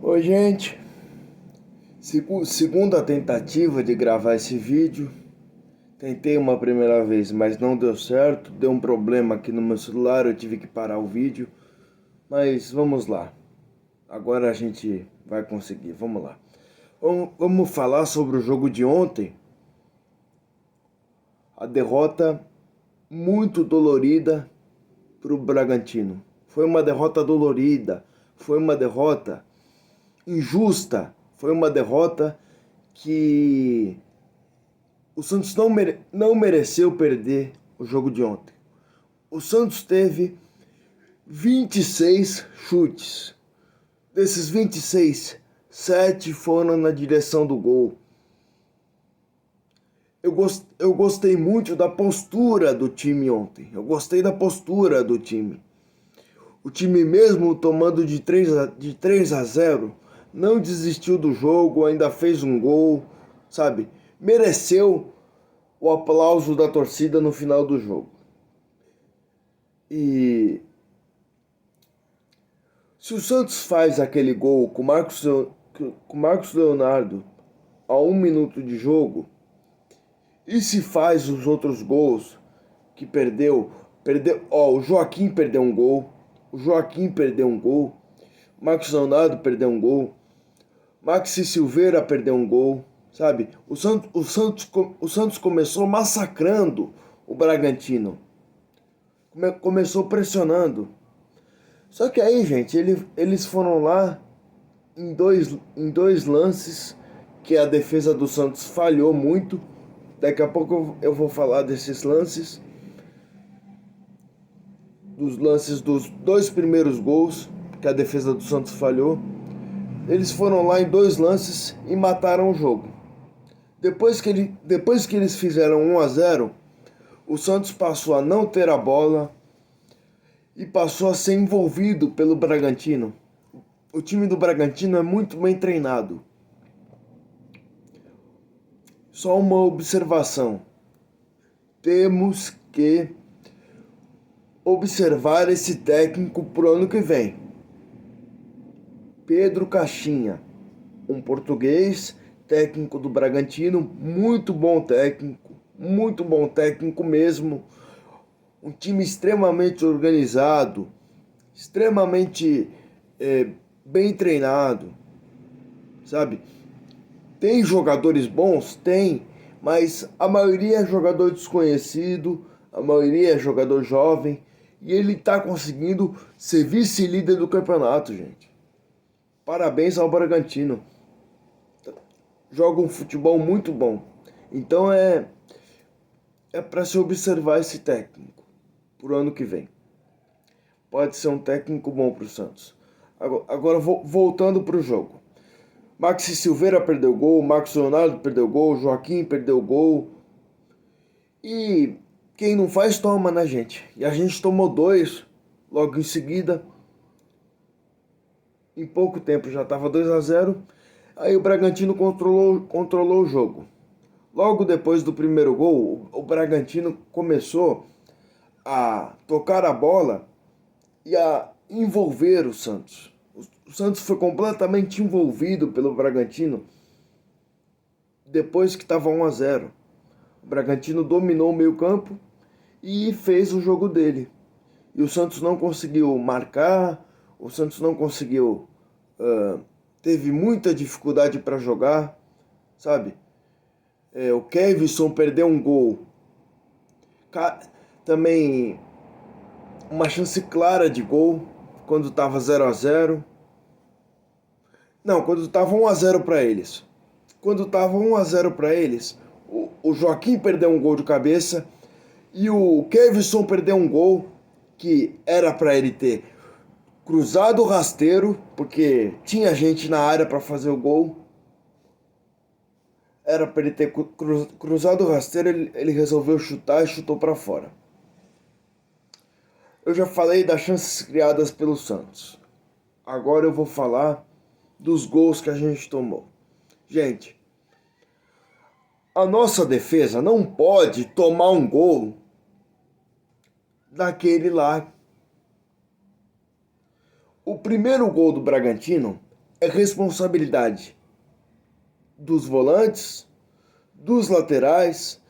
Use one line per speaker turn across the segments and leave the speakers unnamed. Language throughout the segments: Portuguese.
Oi, gente. Segunda tentativa de gravar esse vídeo. Tentei uma primeira vez, mas não deu certo. Deu um problema aqui no meu celular, eu tive que parar o vídeo. Mas vamos lá. Agora a gente vai conseguir. Vamos lá. Vamos falar sobre o jogo de ontem. A derrota muito dolorida para o Bragantino. Foi uma derrota dolorida. Foi uma derrota injusta. Foi uma derrota que o Santos não mereceu perder o jogo de ontem. O Santos teve 26 chutes. Desses 26, 7 foram na direção do gol. Eu gostei muito da postura do time ontem. Eu gostei da postura do time. O time mesmo tomando de 3 a 0, não desistiu do jogo, ainda fez um gol, sabe? Mereceu o aplauso da torcida no final do jogo. E se o Santos faz aquele gol com o Marcos Leonardo a 1 minuto de jogo, e se faz os outros gols que o Joaquim perdeu um gol, Marcos Leonardo perdeu um gol, Maxi Silveira perdeu um gol, sabe? O Santos começou massacrando o Bragantino. Começou pressionando. Só que aí, gente, eles foram lá em dois lances que a defesa do Santos falhou muito. Daqui a pouco eu vou falar desses lances. Dos lances dos 2 primeiros gols que a defesa do Santos falhou. Eles foram lá em 2 lances e mataram o jogo. Depois que eles fizeram 1 a 0, o Santos passou a não ter a bola e passou a ser envolvido pelo Bragantino. O time do Bragantino é muito bem treinado. Só uma observação. Temos que observar esse técnico pro ano que vem. Pedro Caixinha, um português, técnico do Bragantino, muito bom técnico mesmo. Um time extremamente organizado, extremamente bem treinado, sabe? Tem jogadores bons? Tem, mas a maioria é jogador desconhecido, a maioria é jogador jovem, e ele está conseguindo ser vice-líder do campeonato, gente. Parabéns ao Bragantino. Joga um futebol muito bom. Então é para se observar esse técnico pro ano que vem. Pode ser um técnico bom pro Santos. Agora voltando pro jogo. Maxi Silveira perdeu gol, Marcos Leonardo perdeu gol, Joaquim perdeu gol. E quem não faz toma, né, gente? E a gente tomou 2 logo em seguida. Em pouco tempo já estava 2 a 0. Aí o Bragantino controlou o jogo. Logo depois do primeiro gol, o Bragantino começou a tocar a bola e a envolver o Santos. O Santos foi completamente envolvido pelo Bragantino depois que estava 1 a 0. O Bragantino dominou o meio-campo e fez o jogo dele. E o Santos não conseguiu marcar, o Santos não conseguiu, teve muita dificuldade para jogar, sabe? O Kevson perdeu um gol. Também uma chance clara de gol quando estava 0 a 0. Não, quando estava 1 a 0 para eles. Quando estava 1 a 0 para eles, o Joaquim perdeu um gol de cabeça e o Kevson perdeu um gol que era para ele ter cruzado o rasteiro, porque tinha gente na área para fazer o gol. Era para ele ter cruzado o rasteiro, ele resolveu chutar e chutou para fora. Eu já falei das chances criadas pelo Santos. Agora eu vou falar dos gols que a gente tomou. Gente, a nossa defesa não pode tomar um gol daquele lá. O primeiro gol do Bragantino é responsabilidade dos volantes, dos laterais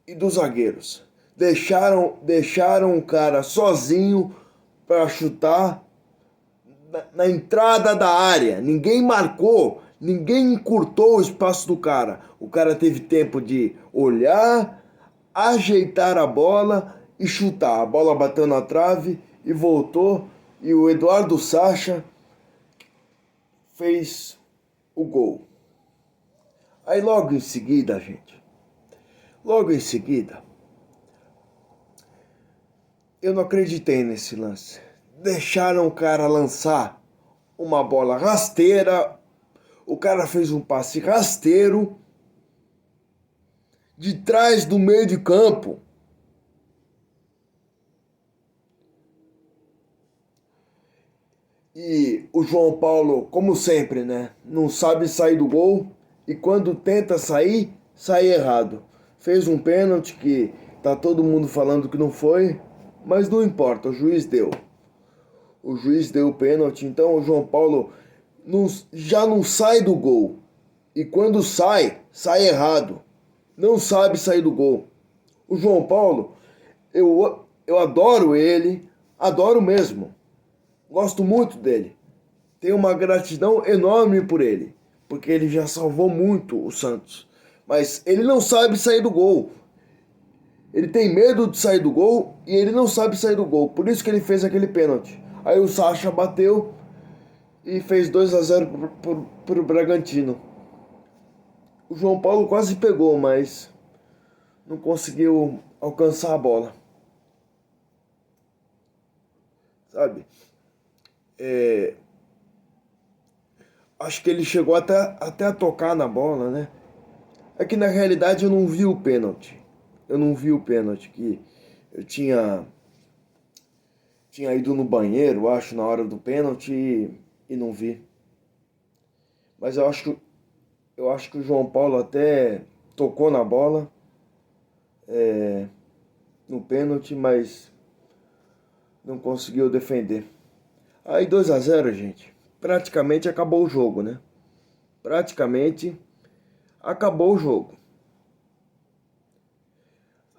e dos zagueiros. Deixaram o cara sozinho para chutar na entrada da área. Ninguém marcou, ninguém encurtou o espaço do cara. O cara teve tempo de olhar, ajeitar a bola e chutar. A bola bateu na trave e voltou. E o Eduardo Sacha fez o gol. Aí logo em seguida, eu não acreditei nesse lance. Deixaram o cara lançar uma bola rasteira. O cara fez um passe rasteiro de trás do meio de campo. E o João Paulo, como sempre, né? Não sabe sair do gol. E quando tenta sair, sai errado. Fez um pênalti que tá todo mundo falando que não foi. Mas não importa, o juiz deu. O juiz deu o pênalti. Então o João Paulo já não sai do gol. E quando sai errado. Não sabe sair do gol. O João Paulo, eu adoro ele. Adoro mesmo. Gosto muito dele. Tenho uma gratidão enorme por ele. Porque ele já salvou muito o Santos. Mas ele não sabe sair do gol. Ele tem medo de sair do gol e ele não sabe sair do gol. Por isso que ele fez aquele pênalti. Aí o Sacha bateu e fez 2-0 pro Bragantino. O João Paulo quase pegou, mas não conseguiu alcançar a bola. Sabe? Acho que ele chegou até a tocar na bola, né? É que na realidade eu não vi o pênalti. Que eu tinha ido no banheiro, acho, na hora do pênalti e não vi. Mas eu acho que o João Paulo até tocou na bola no pênalti, mas não conseguiu defender. Aí 2-0, gente. Praticamente acabou o jogo, né? Praticamente acabou o jogo.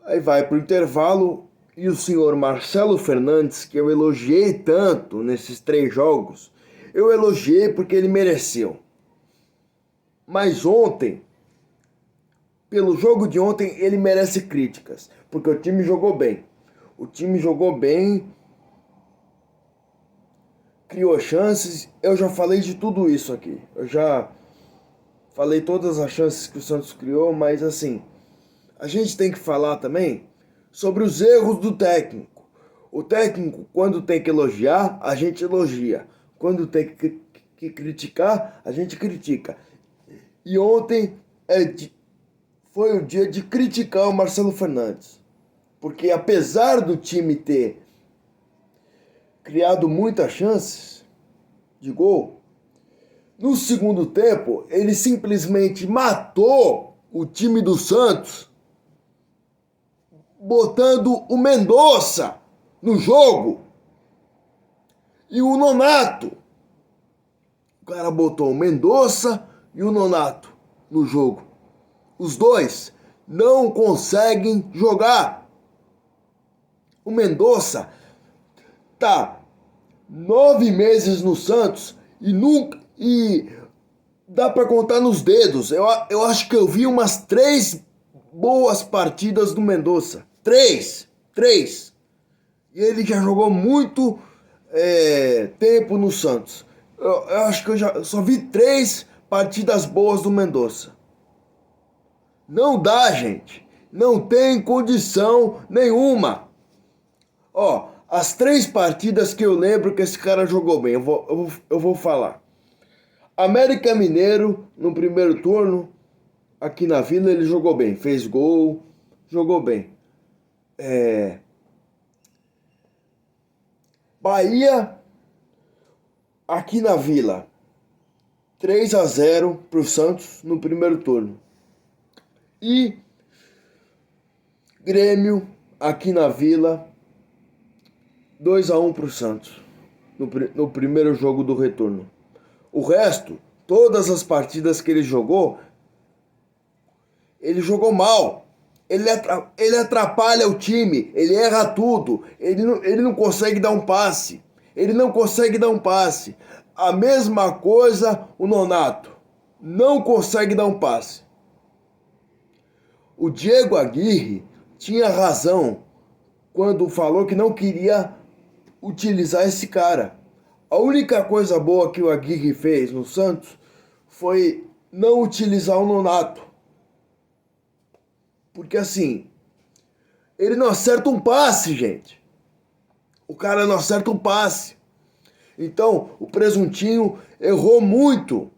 Aí vai pro intervalo e o senhor Marcelo Fernandes, que eu elogiei tanto nesses 3 jogos, eu elogiei porque ele mereceu. Mas ontem, pelo jogo de ontem, ele merece críticas, porque o time jogou bem. O time jogou bem, criou chances, eu já falei de tudo isso aqui. Eu já falei todas as chances que o Santos criou, mas assim, a gente tem que falar também sobre os erros do técnico. O técnico, quando tem que elogiar, a gente elogia. Quando tem que criticar, a gente critica. E ontem foi o dia de criticar o Marcelo Fernandes. Porque apesar do time ter criado muitas chances de gol, no segundo tempo ele simplesmente matou o time do Santos, botando o Mendonça no jogo e o Nonato. O cara botou o Mendonça e o Nonato no jogo. Os dois não conseguem jogar. O Mendonça tá 9 meses no Santos e dá para contar nos dedos. Eu acho que eu vi umas 3 boas partidas do Mendonça. 3. E ele já jogou muito tempo no Santos. Eu acho que eu já só vi 3 partidas boas do Mendonça. Não dá, gente. Não tem condição nenhuma. Ó, as 3 partidas que eu lembro que esse cara jogou bem, eu vou falar. América Mineiro, no primeiro turno, aqui na Vila, ele jogou bem. Fez gol, jogou bem. Bahia, aqui na Vila, 3-0 pro Santos no primeiro turno. E Grêmio, aqui na Vila, 2-1 pro Santos no primeiro jogo do retorno. O resto, todas as partidas que ele jogou mal. Ele atrapalha o time, ele erra tudo, ele não consegue dar um passe. Ele não consegue dar um passe. A mesma coisa o Nonato. Não consegue dar um passe. O Diego Aguirre tinha razão quando falou que não queria utilizar esse cara. A única coisa boa que o Aguirre fez no Santos foi não utilizar o Nonato. Porque assim, ele não acerta um passe, gente. O cara não acerta um passe. Então, o Presuntinho errou muito.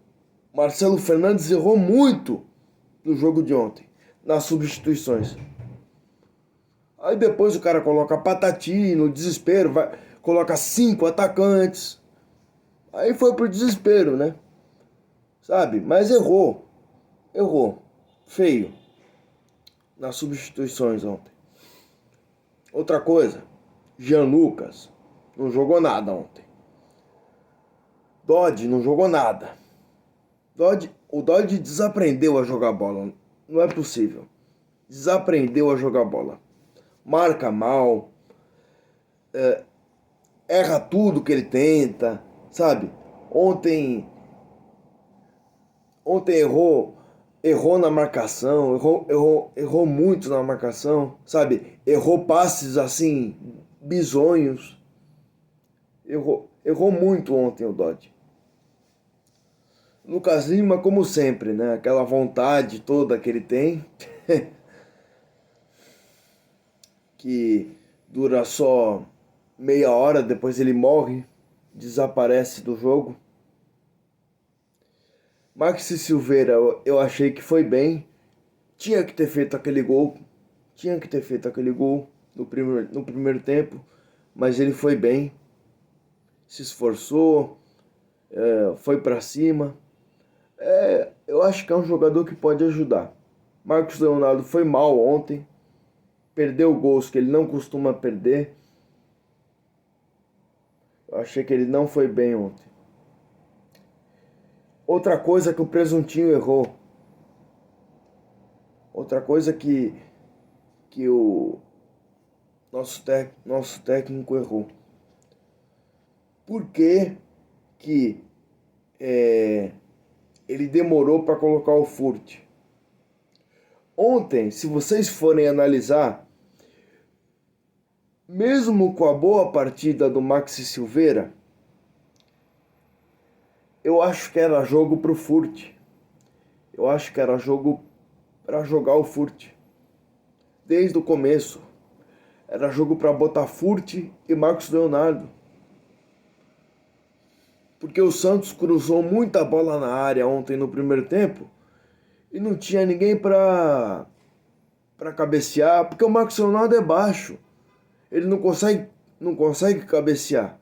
Marcelo Fernandes errou muito no jogo de ontem, nas substituições. Aí depois o cara coloca Patati no desespero, coloca 5 atacantes. Aí foi pro desespero, né? Sabe? Mas errou. Errou. Feio. Nas substituições ontem. Outra coisa, Jean Lucas não jogou nada ontem. Dodge não jogou nada. O Dodge desaprendeu a jogar bola. Não é possível. Desaprendeu a jogar bola. Marca mal. Erra tudo que ele tenta. Sabe? Ontem errou na marcação, errou muito na marcação, sabe? Errou passes assim, bizonhos. Errou muito ontem o Dodge. Lucas Lima, como sempre, né? Aquela vontade toda que ele tem, que dura só meia hora, depois ele morre, desaparece do jogo. Maxi Silveira, eu achei que foi bem. Tinha que ter feito aquele gol. No primeiro tempo. Mas ele foi bem. Se esforçou. Foi pra cima. Eu acho que é um jogador que pode ajudar. Marcos Leonardo foi mal ontem. Perdeu gols que ele não costuma perder. Eu achei que ele não foi bem ontem. Outra coisa que o Presuntinho errou. Outra coisa que o nosso técnico errou. Por que ele demorou para colocar o Furt? Ontem, se vocês forem analisar, mesmo com a boa partida do Maxi Silveira, eu acho que era jogo pro Furt. Eu acho que era jogo para jogar o Furt. Desde o começo. Era jogo para botar Furt e Marcos Leonardo. Porque o Santos cruzou muita bola na área ontem no primeiro tempo e não tinha ninguém para cabecear, porque o Marcos Leonardo é baixo. Ele não consegue cabecear.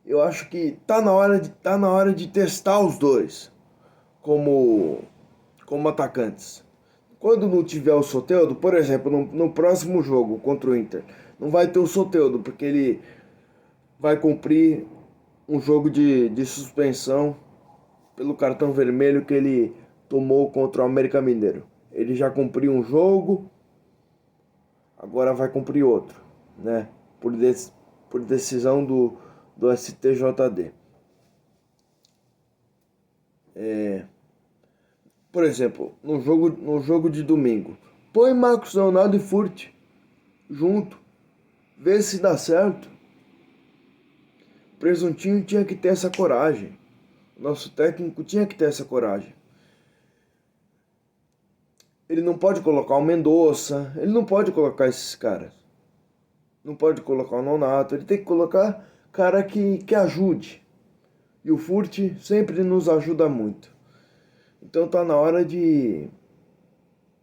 Eu acho que tá na hora de testar os dois como atacantes. Quando não tiver o Soteldo, por exemplo, no próximo jogo contra o Inter, não vai ter o Soteldo, porque ele vai cumprir um jogo de suspensão pelo cartão vermelho que ele tomou contra o América Mineiro. Ele já cumpriu um jogo, agora vai cumprir outro, né? Por decisão do STJD. Por exemplo, no jogo de domingo, põe Marcos Leonardo e Furt junto, vê se dá certo. O Presuntinho tinha que ter essa coragem. O nosso técnico tinha que ter essa coragem. Ele não pode colocar o Mendonça, ele não pode colocar esses caras. Não pode colocar o Nonato, ele tem que colocar cara que ajude. E o Furt sempre nos ajuda muito. Então tá na hora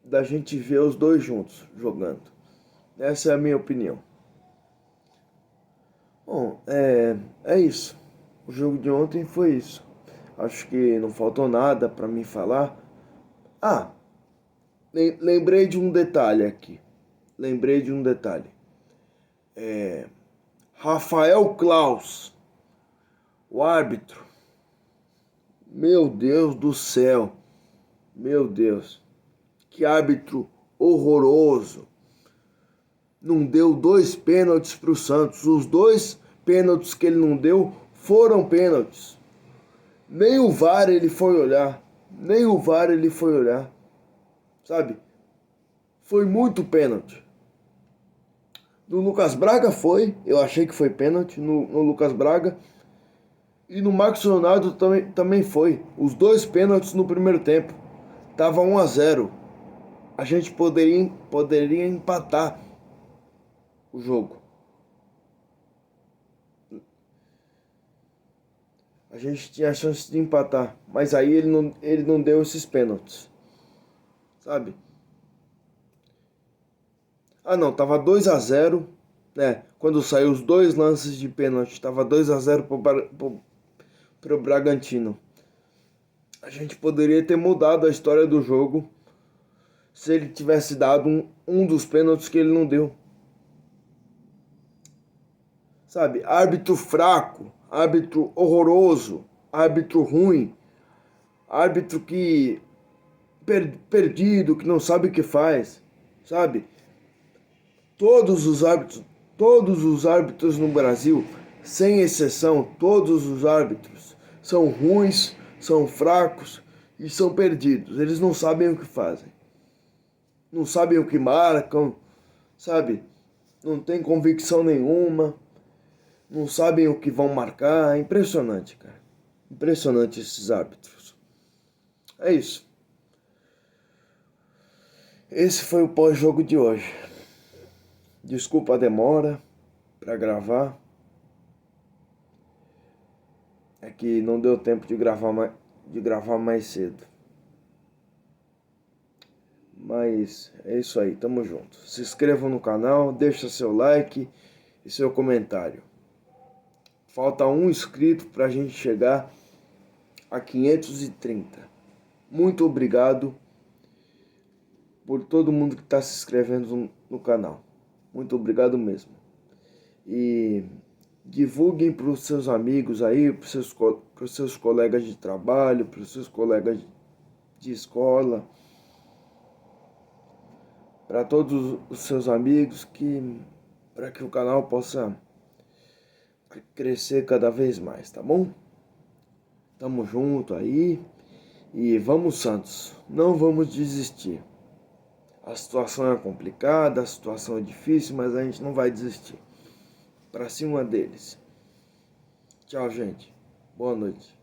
da gente ver os dois juntos jogando. Essa é a minha opinião. Bom, é isso. O jogo de ontem foi isso. Acho que não faltou nada para mim falar. Lembrei de um detalhe aqui. Rafael Claus. O árbitro, meu Deus do céu, meu Deus, que árbitro horroroso. Não deu 2 pênaltis para o Santos. Os 2 pênaltis que ele não deu foram pênaltis. Nem o VAR ele foi olhar. Nem o VAR ele foi olhar. Sabe? Foi muito pênalti. No Lucas Braga foi. Eu achei que foi pênalti no Lucas Braga. E no Marcos Leonardo também foi. Os 2 pênaltis no primeiro tempo. Tava 1-0. A gente poderia empatar o jogo. A gente tinha a chance de empatar, mas aí ele não deu esses pênaltis, sabe? Ah não, tava 2-0, né? Quando saiu os 2 lances de pênalti, tava 2-0 pro Bragantino. A gente poderia ter mudado a história do jogo se ele tivesse dado um dos pênaltis que ele não deu. Sabe? Árbitro fraco, árbitro horroroso, árbitro ruim, árbitro que perdido, que não sabe o que faz, sabe? Todos os árbitros no Brasil, sem exceção, todos os árbitros são ruins, são fracos e são perdidos. Eles não sabem o que fazem, não sabem o que marcam, sabe? Não tem convicção nenhuma, não sabem o que vão marcar. É impressionante, cara. Impressionante esses árbitros. É isso. Esse foi o pós-jogo de hoje. Desculpa a demora para gravar. É que não deu tempo de gravar mais cedo. Mas é isso aí, tamo junto. Se inscreva no canal, deixa seu like e seu comentário. Falta um inscrito pra gente chegar a 530. Muito obrigado por todo mundo que está se inscrevendo no canal. Muito obrigado mesmo. E divulguem para os seus amigos aí, para os seus colegas de trabalho, para os seus colegas de escola, para todos os seus amigos, para que o canal possa crescer cada vez mais, tá bom? Tamo junto aí e vamos, Santos, não vamos desistir. A situação é complicada, a situação é difícil, mas a gente não vai desistir. Pra cima deles. Tchau, gente. Boa noite.